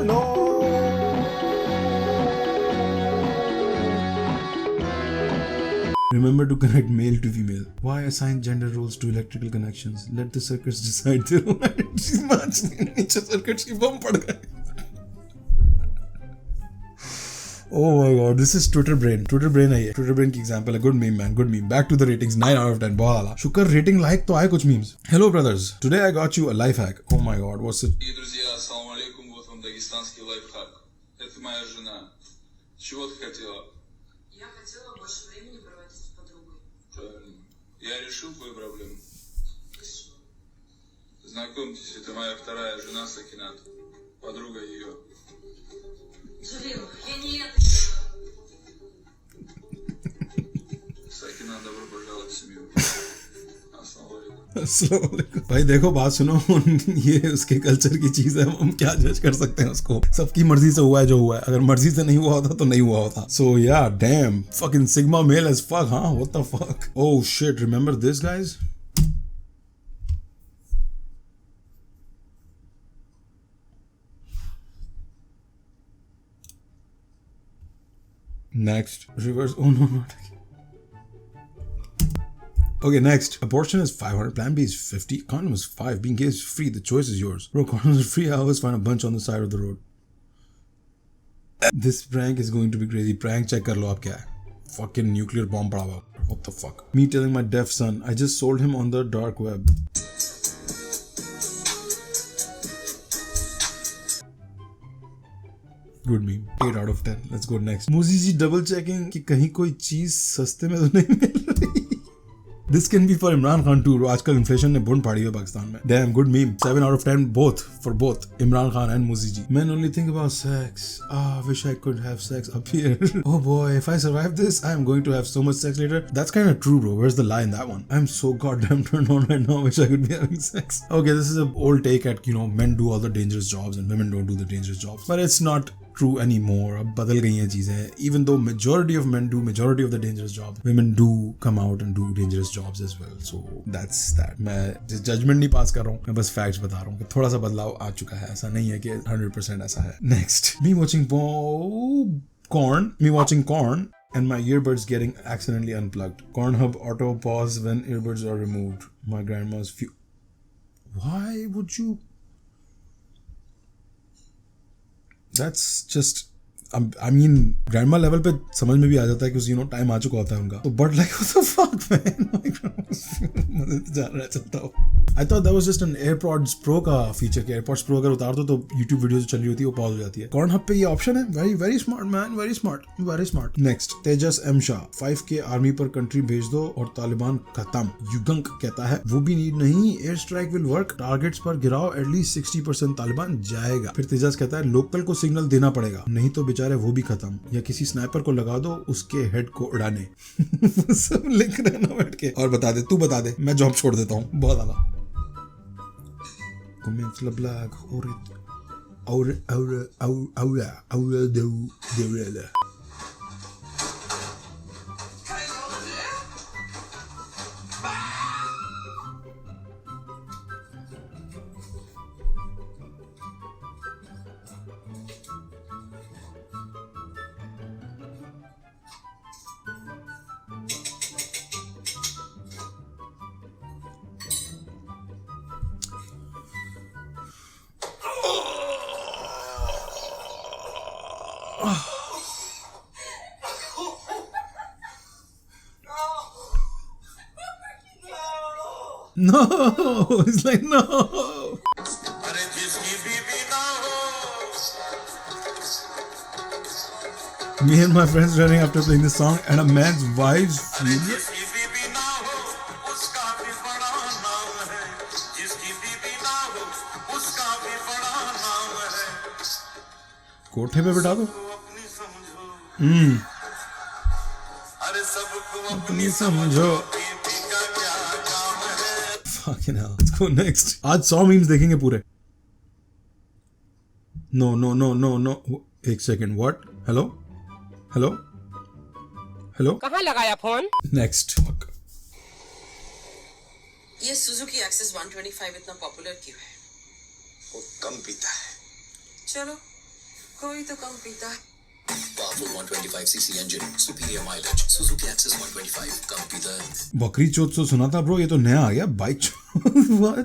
No. Remember to connect male to female. Why assign gender roles to electrical connections? Let the circuits decide their own identities. नीचे circuits की बम पड़ गए. Oh my god, this is Twitter brain. Twitter brain है ये. Twitter brain की example है. Good meme man, good meme. Back to the ratings, 9 out of 10. बहुत आला. शुक्र rating like तो आए कुछ memes. Hello brothers, today I got you a life hack. Oh my god, what's it? Друзья, ассаламу алейкум, вот вам дагестанский лайфхак. Это моя жена. Чего ты хотела? Я хотела больше времени проводить с подругой. Правильно. Я решил твою проблему. Знакомьтесь, это моя вторая жена Сакинат. Подруга ее. Джалил, я не это делала. Сакинат, добро пожаловать в семью. अस्सलाम वालेकुम. भाई देखो बात सुनो, ये उसके कल्चर की चीज है, हम क्या जज कर सकते हैं उसको. सबकी मर्जी से हुआ है जो हुआ है. अगर मर्जी से नहीं हुआ होता तो नहीं हुआ होता. So yeah, damn, fucking sigma male as fuck, huh? What the fuck? Oh shit, remember this guys? Next, reverse. Oh no, not again. Okay, next. Abortion is 500, Plan B is 50, condom is 5, being gay is free, the choice is yours. Bro, condoms are free, I always find a bunch on the side of the road. This prank is going to be crazy. Prank check kar lo aap kya hai. Fucking nuclear bomb pada hua. What the fuck? Me telling my deaf son, I just sold him on the dark web. Good meme. 8 out of 10. Let's go next. Muzi ji double checking कि कहीं कोई चीज सस्ते में तो नहीं मिल रही. This can be for Imran Khan too. आजकल इन्फ्लेशन ने बुन फाड़ी है पाकिस्तान में. Damn, good meme. 7 out of 10 both for both Imran Khan and Muzi ji. Men only think about sex. Wish I could have sex up here. Oh boy, if I survive this, I am going to have so much sex later. That's kind of true, bro. Where's the lie in that one? I'm so goddamn turned on right now. Wish I could be having sex. Okay, this is an old take at, men do all the dangerous jobs and women don't do the dangerous jobs. But it's not true anymore. अब बदल गई हैं चीजें. Even though majority of men do majority of the dangerous jobs, women do come out and do dangerous jobs as well. So that's that. मैं judgment नहीं पास कर रहा हूँ, मैं बस facts बता रहा हूँ कि थोड़ा सा बदलाव आ चुका है. ऐसा नहीं है कि 100% ऐसा है. Next, me watching corn and my earbuds getting accidentally unplugged. Cornhub auto pause when earbuds are removed. My grandma's Why would you? That's just, I mean, grandma level पे समझ में भी आ जाता है कि टाइम आ चुका होता है उनका. तो but like what the fuck man, मजे तो जान रहा चलता हो. I thought that was just an AirPods Pro का फीचर कि AirPods Pro अगर उतार दो तो YouTube वीडियो जो चल रही होती है वो पॉज हो जाती है. Cornhub पे ये ऑप्शन है. Very very smart man, very smart. Next, Tejas M Shah, 5K army पर कंट्री भेज दो और तालिबान खत्म. युगंक कहता है वो भी नीड नहीं, air strike will work, targets पर गिराओ, एटलीस्ट 60% तालिबान जाएगा. फिर तेजस कहता है लोकल को सिग्नल देना पड़ेगा, नहीं तो बेचारे वो भी खत्म, या किसी स्नाइपर को लगा दो उसके हेड को उड़ाने. सब लिख रहे ना बैठ के. और बता दे, तू बता दे, मैं जॉब छोड़ देता हूँ. बहुत आला. Commence the blog No, it's like no. Me and my friends running after playing this song, and a man's wife's furious. कोठे पे बिठा दो. अपनी समझो. Fucking hell. Let's go next. आज 100 memes देखेंगे पूरे. No. एक second. What? Hello? कहाँ लगाया फोन? Next. Fuck. ये सुजुकी एक्सेस 125 इतना पॉपुलर क्यों है? वो कम पीता है. चलो कोई तो कम पीता है। Powerful 125cc engine, superior mileage, Suzuki Access 125, come be the बकरी चौथ तो सुना था ब्रो, ये तो नया आ गया bike.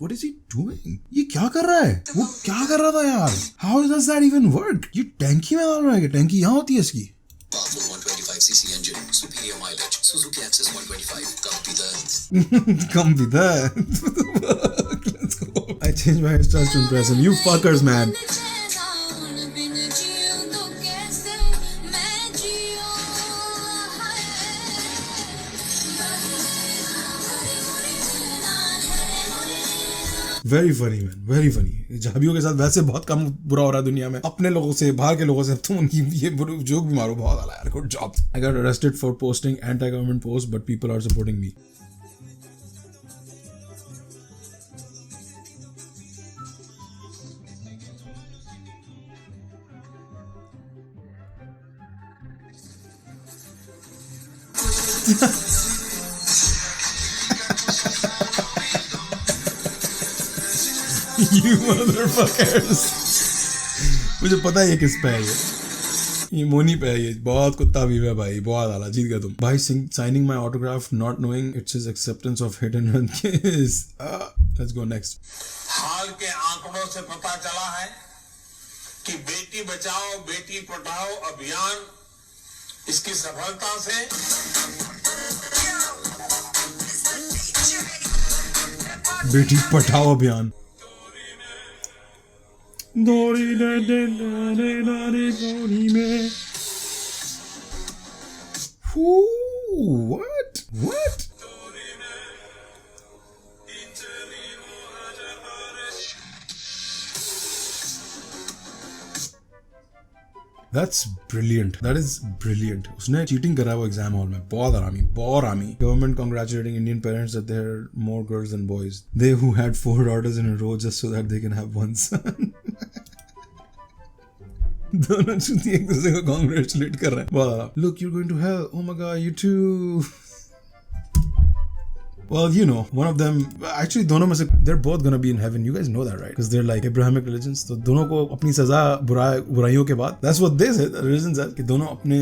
What is he doing? ये क्या कर रहा है? वो क्या कर रहा था यार? How does that even work? ये टैंकी में डाल रहा है? टैंकी यहाँ होती है इसकी? Powerful 125cc engine, superior mileage, Suzuki Access 125, come be the Come be that. Let's go. I changed my hairstyle to impress him. You fuckers, man. Very funny man, very funny. जहाबियों के साथ वैसे बहुत कम बुरा हो रहा है दुनिया में, अपने लोगों से, बाहर के लोगों से। तुम उनकी ये जोक भी मारो, बहुत आला यार। Good job. I got arrested for posting anti government post but people are supporting me. You motherfuckers. मुझे पता है ये किस पे है, ये मोनी पे है। ये बहुत कुत्ता भी है भाई, बहुत आला। जीत गया तुम भाई। Signing my autograph not knowing it's his acceptance of hit and run case. Let's go next. हाल के आंकड़ों से पता चला है कि बेटी बचाओ बेटी पढ़ाओ अभियान इसकी सफलता से बेटी पढ़ाओ अभियान। डोरी में what? That's brilliant. That is brilliant. उसने चीटिंग करा वो एग्जाम हॉल में। बहुत आरामी, बहुत आरामी। Government congratulating Indian parents that there are more girls than boys. They who had 4 daughters in a row just so that they can have one son. दोनों चुती एक दूसरे को congratulate कर रहे हैं। बहुत आराम। Look, you're going to hell. Oh my God, you too. Well, you know, one of them, actually दोनों में से they're both gonna be in heaven. You guys know that, right? Because they're like Abrahamic religions. तो दोनों को अपनी सजा बुराइयों के बाद, that's what they say, the religion says, कि दोनों अपने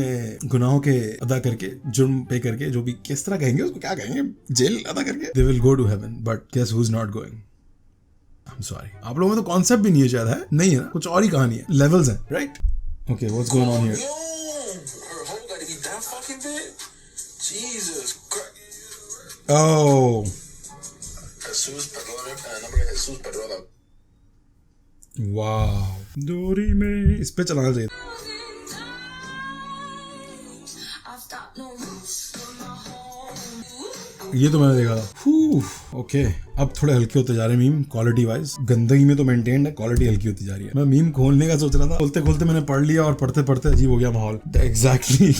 गुनाहों के अदा करके, जुर्म पे करके, जो भी किस तरह कहेंगे उसको, क्या कहेंगे, जेल अदा करके, they will go to heaven. But guess who's not going? I'm sorry. आप लोगों में तो कॉन्सेप्ट भी नहीं है शायद, है? नहीं है ना? कुछ और ही कहानी है, levels हैं, right? Okay, what's going on here? Jesus Christ. Oh. Jesus, perdón, el nombre de Jesús, perdona. Wow. डोरी में इस पे चलाना चाहिए। ये तो मैंने देखा था। ओके, अब थोड़े हल्के होते जा रहे हैं मीम, क्वालिटी वाइज। गंदगी में तो मेंटेन है, क्वालिटी हल्की होती जा रही है। मैं मीम खोलने का सोच रहा था, खोलते खोलते मैंने पढ़ लिया और पढ़ते पढ़ते अजीब हो गया माहौल। Exactly.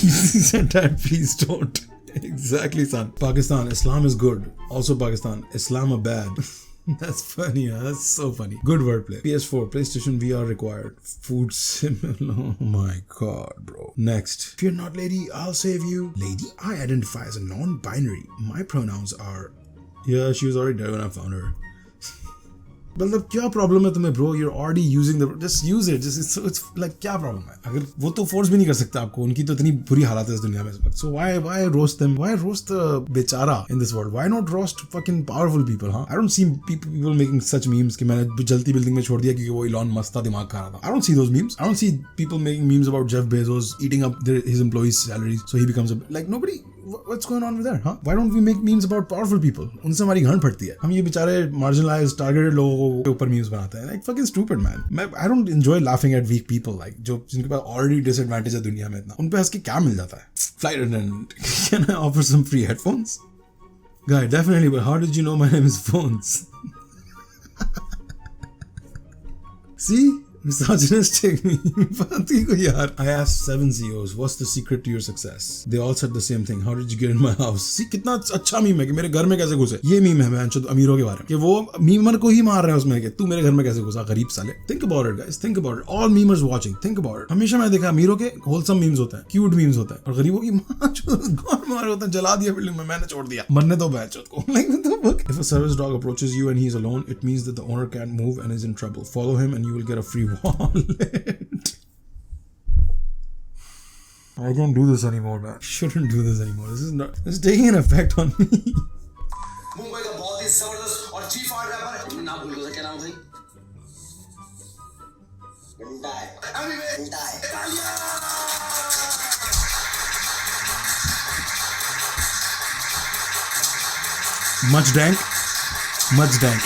Please don't. Exactly, son. Pakistan, Islam is good. Also Pakistan, Islamabad. That's funny, huh? That's so funny. Good wordplay. PS4, PlayStation VR required. Food similar. Oh my god, bro. Next. If you're not lady, I'll save you. Lady? I identify as a non-binary. My pronouns are... Yeah, she was already dead when I found her. मतलब क्या problem है तुम्हें bro? you're already using the, just use it, just it's like क्या problem है? अगर वो तो force भी नहीं कर सकता आपको, उनकी तो इतनी बुरी हालत है इस दुनिया में इस वक्त। so why roast them? Why roast the बेचारा in this world? Why not roast fucking powerful people? huh? I don't see people making such memes कि मैंने जलती बिल्डिंग में छोड़ दिया क्योंकि वो Elon Musk था, दिमाग खा रहा था। I don't see those memes. I don't see people making memes about Jeff Bezos eating up his employees' salaries so he becomes a, like, nobody. What's going on with that, huh? Why don't we make memes about powerful people? उनसे हमारी घान फटती है। हम ये बेचारे marginalized, targeted लोगों के ऊपर memes बनाते हैं। Like fucking stupid, man. I don't enjoy laughing at weak people, like जो जिनके पास already disadvantage है दुनिया में इतना। उन पे हंस के क्या मिल जाता है? Flight attendant, can I offer some free headphones? Guy, definitely, but how did you know my name is Phones? See? Misogynistic yaar. I asked 7 CEOs, what's the secret to your success? They all said the same thing. How did you get in my house? See, कितना अच्छा meme है कि मेरे घर में कैसे घुसे। ये मीम है मैं अमीरों के बारे में, कि वो मीमर को ही मार रहे हैं उसमें कि तू मेरे घर में कैसे घुसा, गरीब साले। Think about it, guys. Think about it. All memers watching. Think about it. हमेशा मैं देखा अमीरों के wholesome memes होते हैं, cute memes होते हैं, और गरीबों की माँ गौर मारे होते हैं, जला दिया बिल्डिंग में, मैंने छोड़ दिया, मरने दो बैचों को। Like what the fuck? If a service dog approaches you and he's alone, it means that the owner can't move and is in trouble. Follow him and you will get a free wallet. I can't do this anymore, man. Shouldn't do this anymore. This is taking an effect on me. Mumbai का बहुत ही जबरदस्त और chief art wrapper नाम भूल गया, क्या नाम भाई? घंटा है, घंटा है। Much dank. Much dank.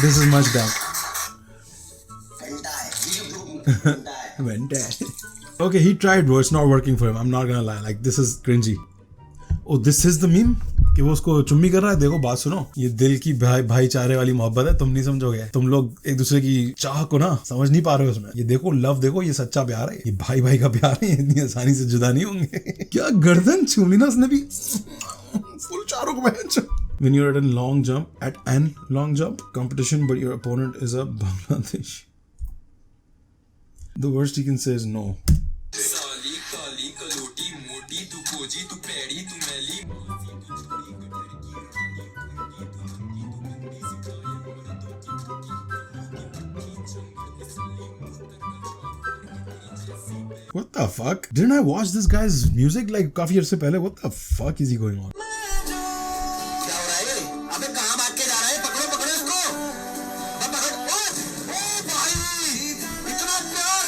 This is much dank. घंटा है, घंटा है। Okay, he tried bro. It's not working for him. I'm not gonna lie. Like this is cringy. Oh, this is the meme? कि वो उसको चुम्मी कर रहा है। देखो बात सुनो, ये दिल की भाईचारे वाली मोहब्बत है, तुम नहीं समझोगे। तुम लोग एक दूसरे की चाह को ना समझ नहीं पा रहे हो उसमें। ये देखो लव, देखो ये सच्चा प्यार है, ये भाई भाई का प्यार है, इतनी आसानी से जुदा नहीं होंगे। क्या गर्दन छू ली ना उसने भी, फुल चारों को बहन। When you're at a long jump competition, but your opponent is a Bangladesh, the worst he can say is no. साली काली कलोटी मोटी तू कोजी तू पैड़ी तू मैली What the fuck? Didn't I watch this guy's music like काफी अर्से पहले? What the fuck is he going on? क्या हो रहा है ये? अबे कहाँ भाग के जा रहा है? पकड़ो पकड़ो इसको। अब पकड़। ओ भाई, इतना प्यार।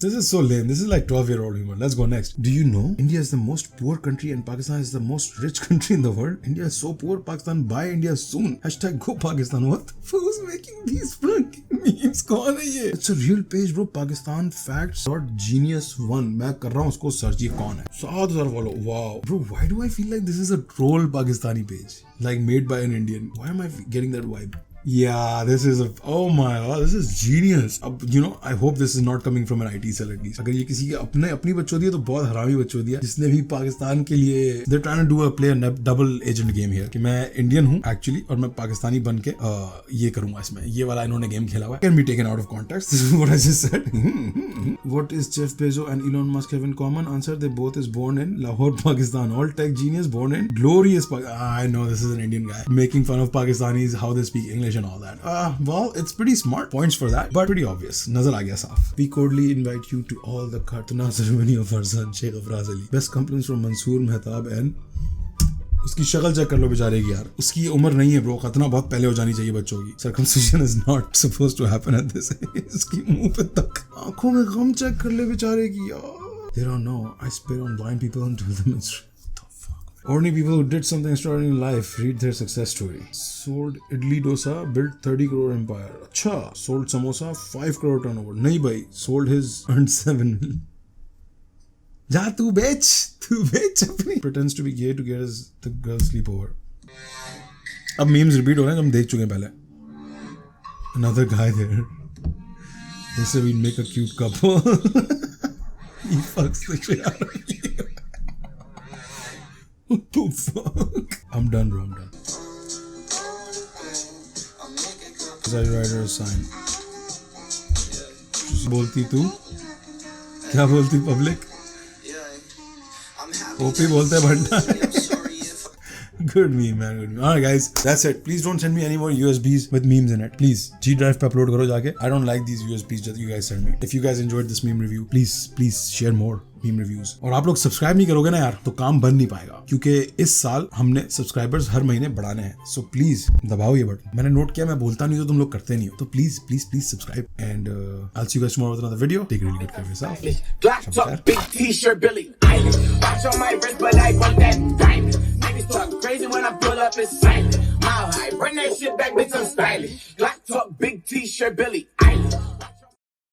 This is so lame. This is like 12-year-old humor. Let's go next. Do you know India is the most poor country and Pakistan is the most rich country in the world? India is so poor. Pakistan buy India soon. Hashtag go Pakistan. What? Who's making these fucking memes? कौन है ये? It's a real page, bro. Pakistan Facts.Genius1. मैं कर रहा हूँ उसको search, ये कौन है? 7,000 follow. Wow. Bro, why do I feel like this is a troll Pakistani page? Like made by an Indian. Why am I getting that vibe? Yeah, this is oh my god, this is genius. अब you know, I hope this is not coming from an IT cell at least. अगर ये किसी के अपनी बच्चों दी है तो बहुत हरामी बच्चों दी है, जिसने भी पाकिस्तान के लिए they're trying to do a play a double agent game here कि मैं इंडियन हूँ actually और मैं पाकिस्तानी बन के ये करूँगा इसमें, ये वाला इन्होंने गेम खेला हुआ है. Can be taken out of context. This is what I just said. What is Jeff Bezos and Elon Musk have in common? Answer: they both is born in Lahore, Pakistan. All tech genius born in glorious Pakistan. I know this is an Indian guy making fun of Pakistanis, how they speak English and all that. Well, it's pretty smart points for that, but pretty obvious. Nazar aa gaya saaf. We cordially invite you to all the Khatna ceremony of our son Sheikh Afraz Ali. Best compliments from Mansoor Mehtab and उसकी शक्ल check कर लो बेचारे की यार, उसकी उम्र नहीं है ब्रो, खतना बहुत पहले हो जानी चाहिए बच्चों की. Circumcision is not supposed to happen at this age. इसकी मुंह पे तक आंखों में गम चेक कर ले बेचारे की यार. They don't know. I spit on blind people and do them in Only people who did something extraordinary in life read their success story. Sold idli dosa, built 30 crore empire. Acha. Sold samosa, 5 crore turnover. Nahi bhai. Sold his, earned 7 million. Ja tu bech apni. Pretends to be gay to get the girl sleepover. अब memes repeat हो रहे हैं जो हम देख चुके हैं पहले. Another guy there. They said we'd make a cute couple. He fucks the shit out of you. What the fuck? I'm done, bro. I'm done. Side rider sign. बोलती तू? क्या बोलती पब्लिक? ओपी बोलते भंडा. Good meme, man. Good meme. Alright, guys, that's it. Please don't send me any more USBs with memes in it. Please, G Drive पे upload करो जाके. I don't like these USBs that you guys send me. If you guys enjoyed this meme review, please share more meme reviews. और आप लोग subscribe नहीं करोगे ना यार, तो काम बन नहीं पाएगा. क्योंकि इस साल हमने सब्सक्राइबर्स हर महीने बढ़ाने हैं. So please दबाओ ये बटन. मैंने नोट किया मैं बोलता नहीं तो तुम लोग करते नहीं हो. तो please subscribe. And I'll see you guys tomorrow with another video. Take really good care of yourself. Black top, big t-shirt, Billy Eilish. Watch on my wrist, but I want that diamond. Niggas talk crazy when I pull up in silent. Mile high, bring that shit back, bitch, I'm stylish. Black top, big t-shirt, Billy Eilish.